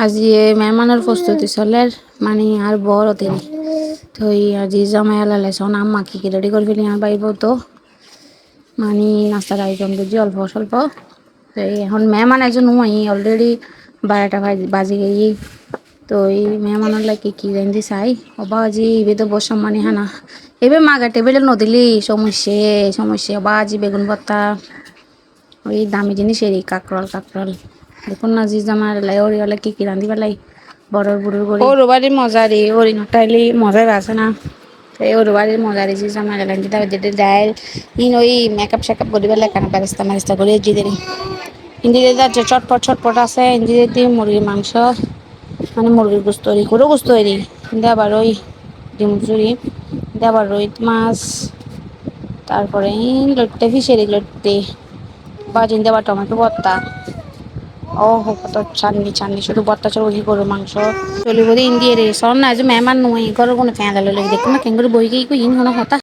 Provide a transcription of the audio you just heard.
আজি মেহমানের প্রস্তুতি চলে মানে আর বড় তিনি তো আজি জামাই লাইছন আম্মা কি রেডি করে ফেলি আর বাইব তো মানে নাস্তার আয়োজন বুঝি অল্প স্বল্প তো এখন মেহমান একজন অলরেডি 12টা বাজে গিয়ে তো এই মেহমানের লাগে কি রেঞ্জি চাই অবা আজি এবে তো বসাম মানে হানা এবে মাগা টেবিলে নদিলি সমস্যা সমস্যা অবা আজি বেগুন ভর্তা ওই দামি জিনিস এরি কাকরল কাকরল দেখুন না জি জামার লাই ওরি হলে কি রান্ধি পেলাই বড়র বুড়োর করি ও রোবারির মজারি ওরি নটাইলি মজাই আছে না এই ও রোবারির মজারি জি জামার লাইন দিতে যেতে ডাইল ইন ওই মেকআপ শেকআপ করি পেলাই কানা ব্যবস্থা ম্যারেস্তা করে জি দেরি হিন্দি যাচ্ছে চটপট চটপট আছে হিন্দি দিতে মুরগির মাংস মানে মুরগির গোস্ত ওরি গরু গোস্ত এরি কিন্তু আবার ওই ডিম চুরি আবার রুইত মাছ তারপরে লইট্টে ফিশেরি লইট্টে বাজিন দেওয়া টমেটো ভর্তা ও হো কত চাননি চাননি শুধু ভর্তা চলবি গরুর মাংস চলিব ইন্দিয়ে রে সর না আজ মেহমান নয় ঘরের কোনো ফ্যান লালো দেখুন না কেন করে বই গিয়ে ইন হনো হতা